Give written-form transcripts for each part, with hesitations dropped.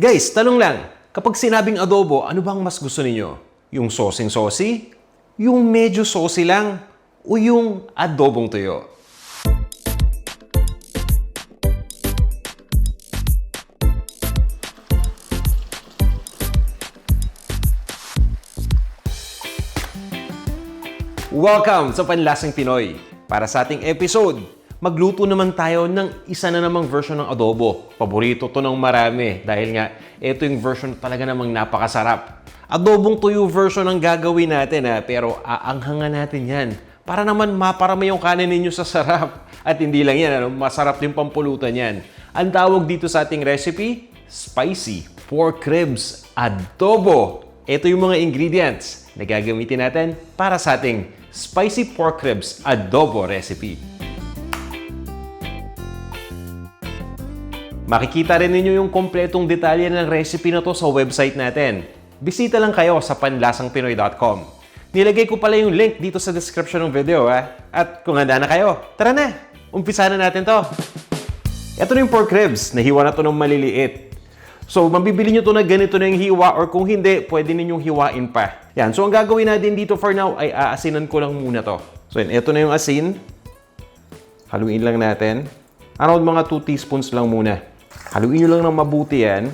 Guys, tanong lang. Kapag sinabing adobo, ano bang mas gusto ninyo? Yung sosing-sosi? Yung medyo sosi lang? O yung adobong tuyo? Welcome sa Panlasang Pinoy! Para sa ating episode, magluto naman tayo ng isa na namang version ng adobo. Paborito to ng marami dahil nga ito yung version talaga namang napakasarap. Adobong tuyo version ang gagawin natin pero aanghangan natin yan para naman maparami yung kanin ninyo sa sarap. At hindi lang yan, masarap din pampulutan yan. Ang tawag dito sa ating recipe, Spicy Pork Ribs Adobo. Ito yung mga ingredients na gagamitin natin para sa ating Spicy Pork Ribs Adobo recipe. Makikita rin ninyo yung kompletong detalye ng recipe na to sa website natin. Bisita lang kayo sa panlasangpinoy.com. Nilagay ko pala yung link dito sa description ng video At kung handa na kayo, tara na! Umpisa na natin to. Ito na yung pork ribs. Nahiwa na to ng maliliit. So, mabibili nyo to na ganito na yung hiwa or kung hindi, pwede ninyong hiwain pa. Yan. So, ang gagawin natin dito for now ay aasinan ko lang muna to. So, ito na yung asin. Haluin lang natin. Around mga 2 teaspoons lang muna. Haluin nyo lang ng mabuti yan.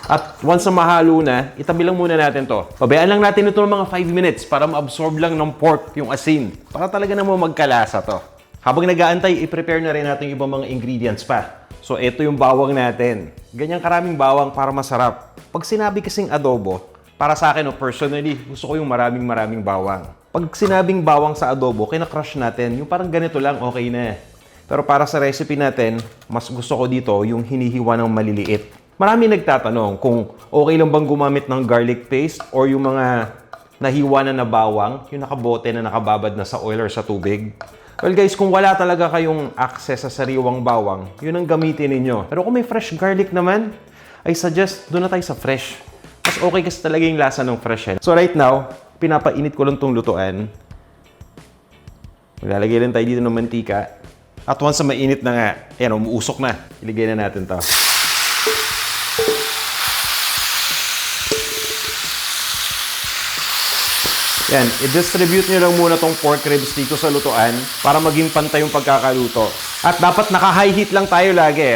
At once na mahalo na, itabi lang muna natin to. Pabayaan lang natin ito ng mga 5 minutes para ma-absorb lang ng pork yung asin. Para talaga naman magkalasa to. Habang nag-aantay, i-prepare na rin natin yung ibang mga ingredients pa. So, ito yung bawang natin. Ganyang karaming bawang para masarap. Pag sinabi kasing adobo, para sa akin, personally, gusto ko yung maraming bawang. Pag sinabing bawang sa adobo, kinakrush natin, yung parang ganito lang, okay na. Pero para sa recipe natin, mas gusto ko dito yung hinihiwa ng maliliit. Marami nagtatanong kung okay lang bang gumamit ng garlic paste or yung mga nahiwa na bawang, yung nakabote na nakababad na sa oil or sa tubig. Well guys, kung wala talaga kayong access sa sariwang bawang, yun ang gamitin ninyo. Pero kung may fresh garlic naman, I suggest doon na tayo sa fresh. Mas okay kasi talaga yung lasa ng fresh. So right now, pinapainit ko lang tong lutuan. Maglalagay rin tayo dito ng mantika. At once na mainit na nga, ayan, umuusok na. Iligay na natin to. Yan, i-distribute nyo lang muna tong pork ribs dito sa lutuan para maging pantay yung pagkakaluto. At dapat naka-high heat lang tayo lagi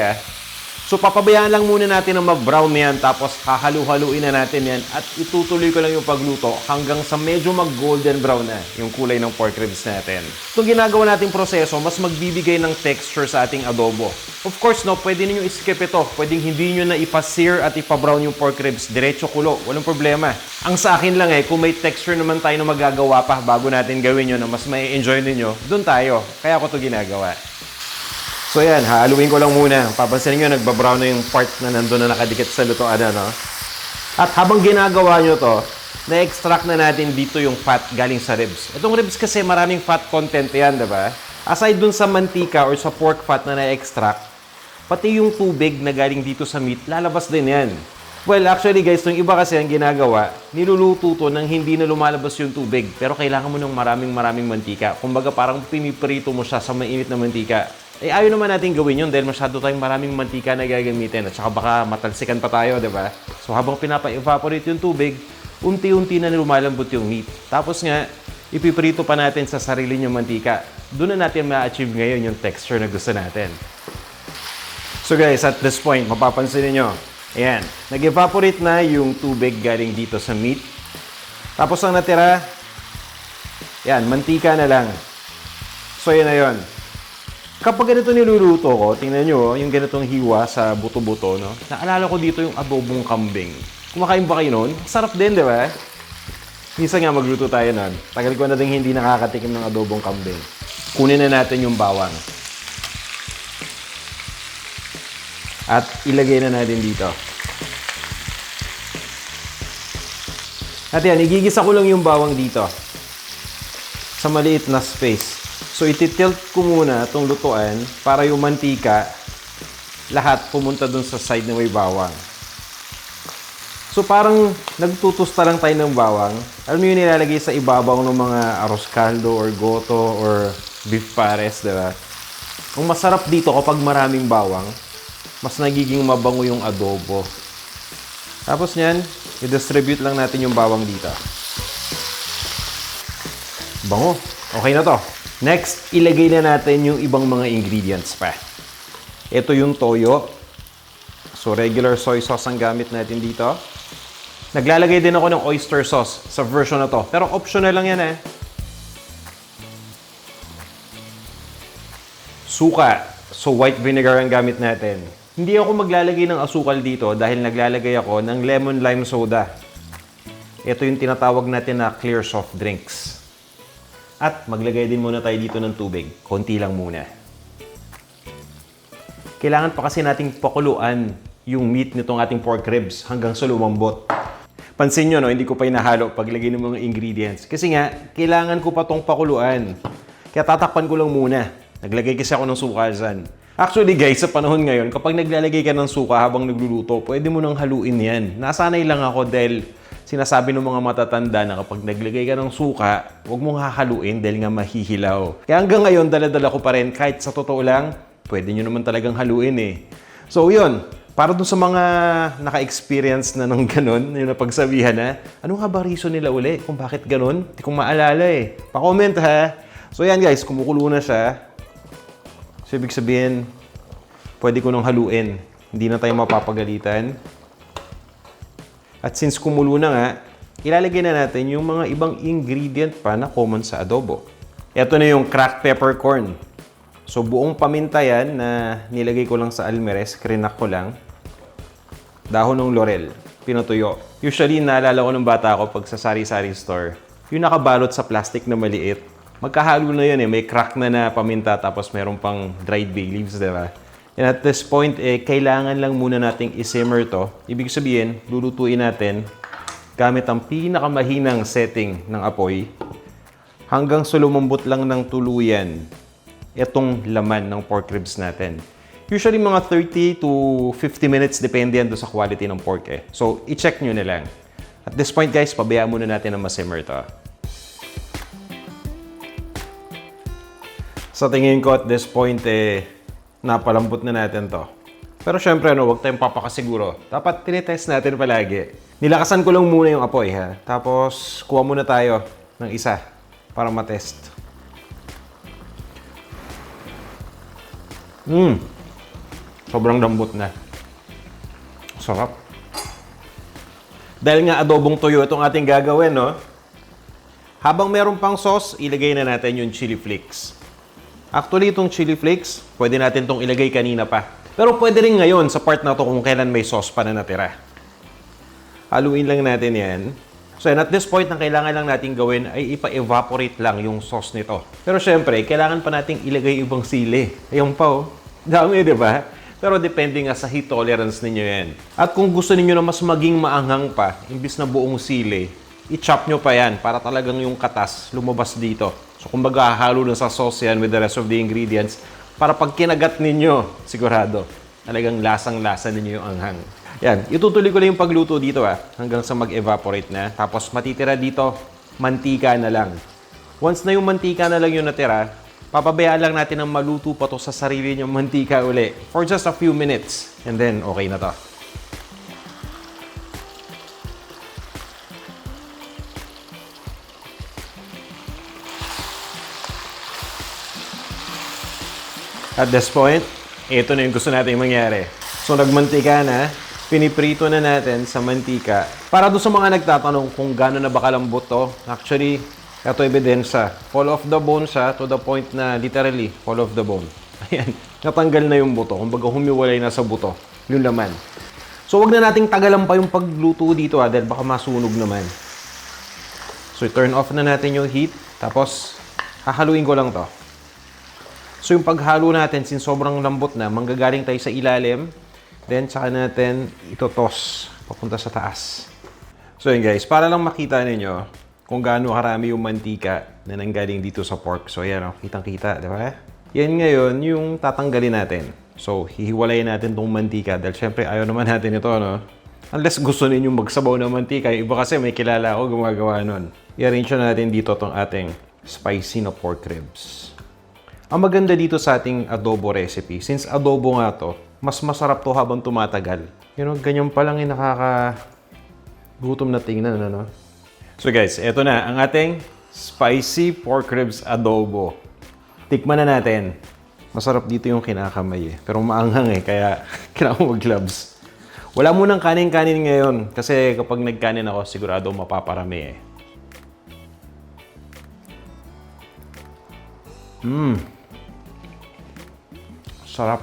So papabayaan lang muna natin na mag-brown yan tapos hahalu-haluin na natin yan at itutuloy ko lang yung pagluto hanggang sa medyo mag-golden brown na yung kulay ng pork ribs natin. Itong ginagawa nating proseso, mas magbibigay ng texture sa ating adobo. Of course, pwede niyo i-skip ito. Pwedeng hindi niyo na ipa-sear at ipa-brown yung pork ribs. Diretso kulo, walang problema. Ang sa akin lang kung may texture naman tayo na magagawa pa bago natin gawin yun na mas may enjoy ninyo, dun tayo. Kaya ako ito ginagawa. So yan, haluin ko lang muna. Papansin nyo, nagbabrown na yung part na nandun na nakadikit sa lutoan At habang ginagawa nyo to, na-extract na natin dito yung fat galing sa ribs. Itong ribs kasi maraming fat content yan, diba? Aside dun sa mantika or sa pork fat na na-extract, pati yung tubig na galing dito sa meat, lalabas din yan. Well, actually guys, yung iba kasi ang ginagawa, niluluto to nang hindi na lumalabas yung tubig. Pero kailangan mo ng maraming mantika. Kumbaga parang piniprito mo siya sa mainit na mantika. Ayaw naman natin gawin yun dahil masyado tayong maraming mantika na gagamitin at saka baka matalsikan pa tayo, diba? So habang pinapa-evaporate yung tubig, unti-unti na lumalambot yung meat. Tapos nga, ipiprito pa natin sa sarili yung mantika. Doon na natin ma-achieve ngayon yung texture na gusto natin. So guys, at this point, mapapansin niyo, ayan, nag-evaporate na yung tubig galing dito sa meat. Tapos ang natira, yan, mantika na lang. So yun na yun. Kapag ganito niluluto ko, tingnan nyo, yung ganitong hiwa sa buto-buto, naalala ko dito yung adobong kambing. Kumakain ba kayo nun? Sarap din, di ba? Minsan nga magluto tayo nun. Tagal ko na din hindi nakakatikim ng adobong kambing. Kunin na natin yung bawang. At ilagay na natin dito. At yan, igigisa ko lang yung bawang dito. Sa maliit na space. So, ititilt ko muna itong lutuan para yung mantika lahat pumunta dun sa side na may bawang. So, parang nagtutusta lang tayo ng bawang. Alam mo yung nilalagay sa ibabaw ng mga arroz caldo or goto or beef pares, diba? Ang masarap dito kapag maraming bawang, mas nagiging mabango yung adobo. Tapos niyan, i-distribute lang natin yung bawang dito. Bango. Okay na to. Next, ilagay na natin yung ibang mga ingredients pa. Ito yung toyo. So, regular soy sauce ang gamit natin dito. Naglalagay din ako ng oyster sauce sa version na to. Pero optional lang yan eh. Suka. So, white vinegar ang gamit natin. Hindi ako maglalagay ng asukal dito dahil naglalagay ako ng lemon lime soda. Ito yung tinatawag natin na clear soft drinks. At maglagay din muna tayo dito ng tubig. Konti lang muna. Kailangan pa kasi nating pakuluan yung meat nitong ating pork ribs hanggang sa lumambot. Pansin nyo, no, hindi ko pa inahalo paglagay ng mga ingredients. Kasi nga, kailangan ko pa tong pakuluan. Kaya tatakpan ko lang muna. Naglagay kasi ako ng suka dyan. Actually guys, sa panahon ngayon, kapag naglalagay ka ng suka habang nagluluto, pwede mo nang haluin yan. Nasanay lang ako dahil sinasabi ng mga matatanda na kapag naglagay ka ng suka, huwag mong hahaluin dahil nga mahihilaw. Kaya hanggang ngayon, dala-dala ko pa rin. Kahit sa totoo lang, pwede nyo naman talagang haluin eh. So yun, para dun sa mga naka-experience na ng ganun, yung napagsabihan na, ano nga ba reason nila uli kung bakit ganun? Hindi ko maalala eh. Pa-comment ha. So yan guys, kumukulo na siya. So ibig sabihin, pwede ko nang haluin. Hindi na tayo mapapagalitan. At since kumulo na nga, ilalagay na natin yung mga ibang ingredient pa na common sa adobo. Ito na yung cracked peppercorn. So buong paminta yan na nilagay ko lang sa almeres, krinak ko lang. Dahon ng laurel, pinutuyo. Usually, naalala ko ng bata ko pag sa sari-sari store, yung nakabalot sa plastic na maliit. Magkahalo na yun eh, may crack na paminta tapos meron pang dried bay leaves, diba? And at this point, kailangan lang muna nating isimmer to. Ibig sabihin, lulutuin natin gamit ang pinakamahinang setting ng apoy hanggang sa lumambot lang ng tuluyan itong laman ng pork ribs natin. Usually mga 30 to 50 minutes depende yan sa quality ng pork eh. So, i-check nyo na lang. At this point guys, pabayaan muna natin na masimmer to. Sa tingin ko at this point, napalambot na natin to. Pero syempre, huwag tayong papakasiguro. Dapat tinitest natin palagi. Nilakasan ko lang muna yung apoy, ha? Tapos, kuha muna tayo ng isa para matest. Sobrang lambot na. Sarap. Dahil nga adobong toyo itong ating gagawin, no? Habang meron pang sauce, ilagay na natin yung chili flakes. Actually, itong chili flakes, pwede natin itong ilagay kanina pa. Pero pwede rin ngayon sa part na to kung kailan may sauce pa na natira. Haluin lang natin yan. So, at this point, ang kailangan lang natin gawin ay ipa-evaporate lang yung sauce nito. Pero syempre, kailangan pa nating ilagay ibang sili. Ayun pa oh. Dami, di ba? Pero depende nga sa heat tolerance ninyo yan. At kung gusto niyo na mas maging maanghang pa, imbis na buong sili, i-chop nyo pa yan para talagang yung katas lumabas dito. So, kumbaga, halo na sa sauce yan with the rest of the ingredients para pag kinagat ninyo, sigurado, talagang lasang-lasa ninyo yung anghang. Yan, itutuloy ko lang yung pagluto dito hanggang sa mag-evaporate na. Tapos, matitira dito, mantika na lang. Once na yung mantika na lang yung natira, papabayaan lang natin ng maluto pa to sa sarili niyong mantika uli for just a few minutes. And then, okay na to. At this point, ito na yung gusto natin mangyari. So, nagmantika na, piniprito na natin sa mantika. Para doon sa mga nagtatanong kung gano'n na ba kalambot to, actually, ito ebidensya. Fall off the bone siya to the point na literally, fall off the bone. Ayan, natanggal na yung buto. Kumbaga humiwalay na sa buto yung laman. So, wag na nating tagalan pa yung pagluto dito dahil baka masunog naman. So, turn off na natin yung heat. Tapos, hahaluin ko lang to. So, yung paghalo natin, since sobrang lambot na, manggagaling tayo sa ilalim. Then, saka natin itotos papunta sa taas. So, yun guys, para lang makita ninyo kung gaano karami yung mantika na nanggaling dito sa pork. So, yan, kitang-kita, di ba? Yan ngayon yung tatanggalin natin. So, hihiwalayin natin tong mantika dahil syempre ayaw naman natin ito, no? Unless gusto ninyong magsabaw ng mantika. Yung iba kasi may kilala ako gumagawa nun. I-arrange natin dito tong ating spicy na pork ribs. Ang maganda dito sa ating adobo recipe, since adobo nga to, mas masarap to habang tumatagal. Ganyan pa lang yung nakakagutom na tingnan, ano? So guys, eto na ang ating spicy pork ribs adobo. Tikman na natin. Masarap dito yung kinakamay eh. Pero maanghang eh, kaya kailangan mag-gloves. Wala munang kanin-kanin ngayon kasi kapag nagkanin ako, sigurado mapaparami eh. Sarap.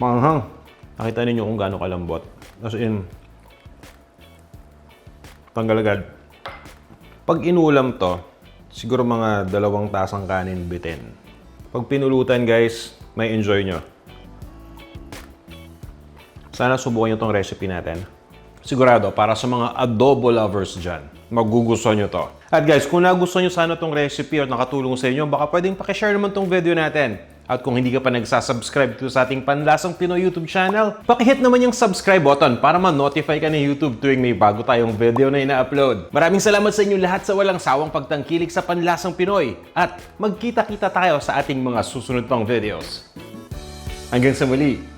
Maanghang. Nakita ninyo kung gaano kalambot. As in, tanggal agad. Pag inulam to, siguro mga 2 tasang kanin bitin. Pag pinulutan guys, may enjoy nyo. Sana subukan nyo tong recipe natin. Sigurado, para sa mga adobo lovers dyan, magugustuhan nyo to. At guys, kung nagustuhan nyo sana tong recipe at nakatulong sa inyo, baka pwedeng pakishare naman tong video natin. At kung hindi ka pa nagsasubscribe dito sa ating Panlasang Pinoy YouTube channel, pakihit naman yung subscribe button para ma-notify ka ni YouTube tuwing may bago tayong video na ina-upload. Maraming salamat sa inyo lahat sa walang sawang pagtangkilik sa Panlasang Pinoy. At magkita-kita tayo sa ating mga susunod pang videos. Hanggang sa muli!